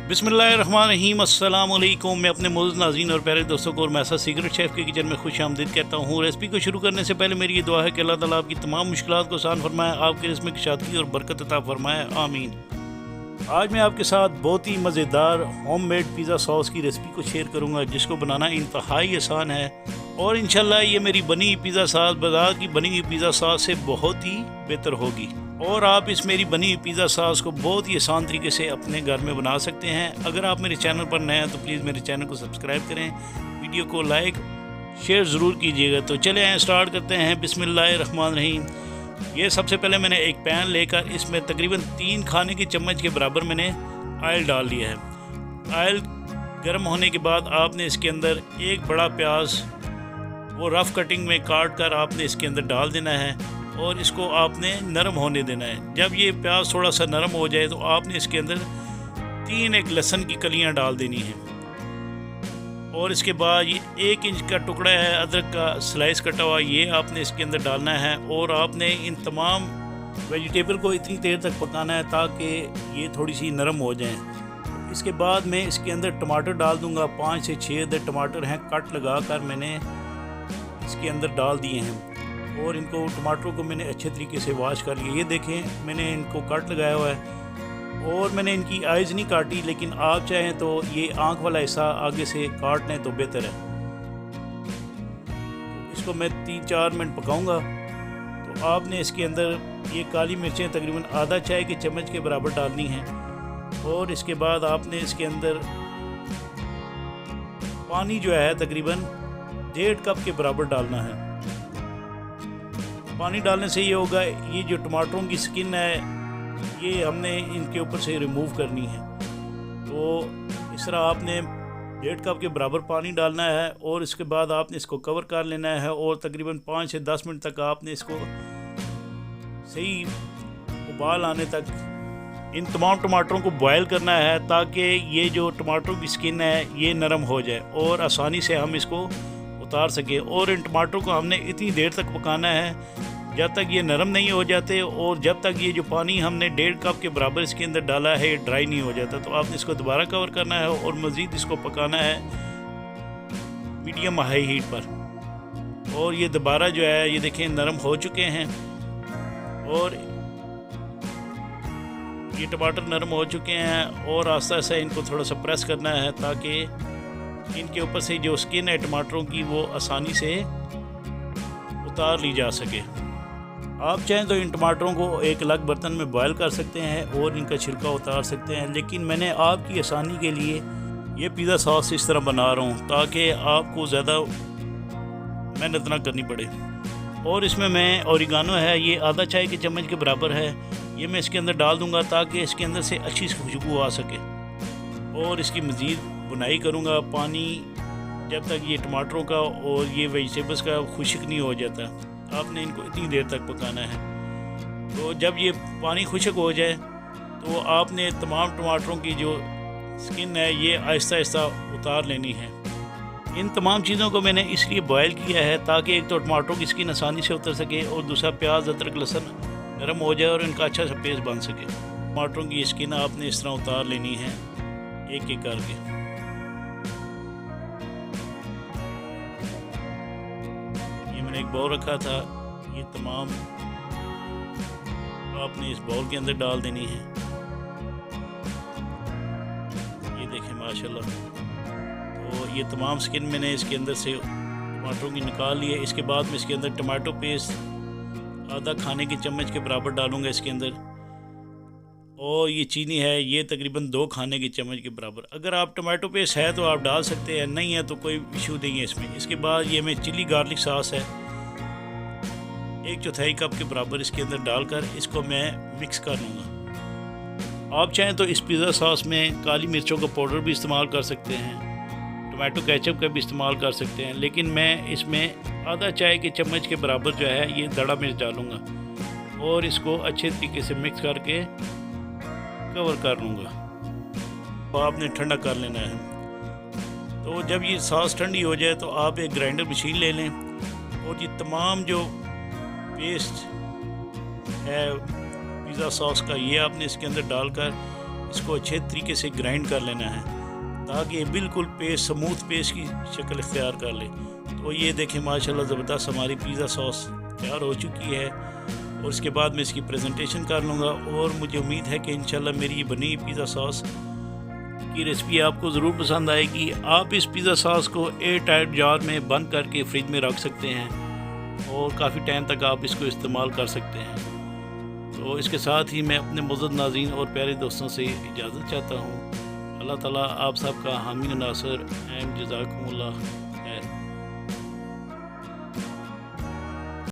बिस्मिल्लाहिर्रहमानिर्रहीम, अस्सलाम वालेकुम। मैं अपने मोअज़्ज़ज़ नाज़रीन और प्यारे दोस्तों को और मैसा सीक्रेट शेफ़ के किचन में खुश आमदीद कहता हूँ। रेसिपी को शुरू करने से पहले मेरी ये दुआ है कि अल्लाह ताला आपकी तमाम मुश्किलात को आसान फरमाए, आपके रिज़्क़ में कुशादगी और बरकत अता फरमाए, आमीन। आज मैं आपके साथ बहुत ही मज़ेदार होममेड पिज़्ज़ा सॉस की रेसिपी को शेयर करूँगा, जिसको बनाना इंतहाई आसान है और इंशाल्लाह ये मेरी बनी हुई पिज़्ज़ा सॉस बाज़ार की बनी हुई पिज़्ज़ा सॉस से बहुत ही बेहतर होगी और आप इस मेरी बनी हुई पिज़्ज़ा सॉस को बहुत ही आसान तरीके से अपने घर में बना सकते हैं। अगर आप मेरे चैनल पर नए हैं तो प्लीज़ मेरे चैनल को सब्सक्राइब करें, वीडियो को लाइक शेयर ज़रूर कीजिएगा। तो चले आए स्टार्ट करते हैं। बिस्मिल्लाहिर्रहमानिर्रहीम। ये सबसे पहले मैंने एक पैन लेकर इसमें तकरीबन 3 खाने की चम्मच के बराबर मैंने ऑयल डाल दिया है। ऑयल गर्म होने के बाद आपने इसके अंदर एक बड़ा प्याज वो रफ़ कटिंग में काट कर आपने इसके अंदर डाल देना है और इसको आपने नरम होने देना है। जब ये प्याज थोड़ा सा नरम हो जाए तो आपने इसके अंदर 3 एक लहसुन की कलियां डाल देनी है और इसके बाद ये 1 इंच का टुकड़ा है अदरक का स्लाइस कटा हुआ, ये आपने इसके अंदर डालना है और आपने इन तमाम वेजिटेबल को इतनी देर तक पकाना है ताकि ये थोड़ी सी नरम हो जाएं। इसके बाद मैं इसके अंदर टमाटर डाल दूँगा। 5 से 6 अदर टमाटर हैं, कट लगा कर मैंने इसके अंदर डाल दिए हैं और इनको टमाटरों को मैंने अच्छे तरीके से वॉश कर लिया। ये देखें मैंने इनको कट लगाया हुआ है और मैंने इनकी आइज़ नहीं काटी, लेकिन आप चाहें तो ये आँख वाला हिस्सा आगे से काट लें तो बेहतर है। तो इसको मैं 3-4 मिनट पकाऊंगा। तो आपने इसके अंदर ये काली मिर्चें तकरीबन आधा चाय के चम्मच के बराबर डालनी हैं और इसके बाद आपने इसके अंदर पानी जो है तकरीबन 1.5 कप के बराबर डालना है। पानी डालने से ये होगा, ये जो टमाटरों की स्किन है ये हमने इनके ऊपर से रिमूव करनी है। तो इस तरह आपने 1.5 कप के बराबर पानी डालना है और इसके बाद आपने इसको कवर कर लेना है और तकरीबन 5 से 10 मिनट तक आपने इसको सही उबाल आने तक इन तमाम टमाटरों को बॉयल करना है ताकि ये जो टमाटरों की स्किन है ये नरम हो जाए और आसानी से हम इसको उतार सके। और इन टमाटरों को हमने इतनी देर तक पकाना है जब तक ये नरम नहीं हो जाते और जब तक ये जो पानी हमने 1.5 कप के बराबर इसके अंदर डाला है ये ड्राई नहीं हो जाता। तो आपने इसको दोबारा कवर करना है और मज़ीद इसको पकाना है मीडियम हाई हीट पर। और ये दोबारा जो है ये देखें नरम हो चुके हैं और ये टमाटर नरम हो चुके हैं और आस्ता आस्ता इनको थोड़ा सा प्रेस करना है ताकि इनके ऊपर से जो स्किन है टमाटरों की वो आसानी से उतार ली जा सके। आप चाहें तो इन टमाटरों को एक अलग बर्तन में बॉयल कर सकते हैं और इनका छिलका उतार सकते हैं, लेकिन मैंने आपकी आसानी के लिए ये पिज़्ज़ा सॉस इस तरह बना रहा हूँ ताकि आपको ज़्यादा मेहनत ना करनी पड़े। और इसमें मैं ओरिगानो है ये आधा चाय के चम्मच के बराबर है, ये मैं इसके अंदर डाल दूँगा ताकि इसके अंदर से अच्छी खुशबू आ सके और इसकी मज़ीद बुनाई करूँगा। पानी जब तक ये टमाटरों का और ये वेजिटेबल्स का खुश्क नहीं हो जाता, आपने इनको इतनी देर तक पकाना है। तो जब ये पानी खुश्क हो जाए तो आपने तमाम टमाटरों की जो स्किन है ये आहिस्ता आहिस्ता उतार लेनी है। इन तमाम चीज़ों को मैंने इसलिए बॉयल किया है ताकि एक तो टमाटरों की स्किन आसानी से उतर सके और दूसरा प्याज अदरक लहसुन नरम हो जाए और इनका अच्छा सा पेस्ट बन सके। टमाटरों की स्किन आपने इस तरह उतार लेनी है एक एक करके। एक बाउल रखा था, ये तमाम आपने इस बाउल के अंदर डाल देनी है। ये देखें माशाल्लाह। तो ये तमाम स्किन मैंने इसके अंदर से टमाटरों की निकाल ली है। इसके बाद मैं इसके अंदर टमाटो पेस्ट आधा खाने के चम्मच के बराबर डालूंगा इसके अंदर और ये चीनी है ये तकरीबन 2 खाने के चम्मच के बराबर। अगर आप टमाटो पेस्ट है तो आप डाल सकते हैं, नहीं है तो कोई इशू नहीं है इसमें। इसके बाद ये मैं चिली गार्लिक सॉस है 1/4 कप के बराबर इसके अंदर डालकर इसको मैं मिक्स कर लूँगा। आप चाहें तो इस पिज़्ज़ा सॉस में काली मिर्चों का पाउडर भी इस्तेमाल कर सकते हैं, टमाटो केचप का भी इस्तेमाल कर सकते हैं, लेकिन मैं इसमें आधा चाय के चम्मच के बराबर जो है ये दड़ा मिर्च डालूँगा और इसको अच्छे तरीके से मिक्स करके कवर कर लूँगा। तो आपने ठंडा कर लेना है। तो जब ये सॉस ठंडी हो जाए तो आप एक ग्राइंडर मशीन ले लें और ये तमाम जो पेस्ट है पिज़्ज़ा सॉस का ये आपने इसके अंदर डालकर इसको अच्छे तरीके से ग्राइंड कर लेना है ताकि बिल्कुल पेस्ट स्मूथ पेस्ट की शक्ल इख्तियार कर ले। तो ये देखें माशाल्लाह ज़बरदस्त हमारी पिज़्ज़ा सॉस तैयार हो चुकी है और इसके बाद मैं इसकी प्रेजेंटेशन कर लूँगा। और मुझे उम्मीद है कि इंशाल्लाह मेरी ये बनी पिज़्ज़ा सॉस की रेसिपी आपको ज़रूर पसंद आएगी। आप इस पिज़्ज़ा सॉस को एयर टाइट जार में बंद करके फ्रिज में रख सकते हैं और काफ़ी टाइम तक आप इसको इस्तेमाल कर सकते हैं। तो इसके साथ ही मैं अपने मुअज़्ज़ज़ नाज़रीन और प्यारे दोस्तों से इजाज़त चाहता हूँ। अल्लाह ताला आप सबका हामी नासर एम जज़ाकुमुल्लाह।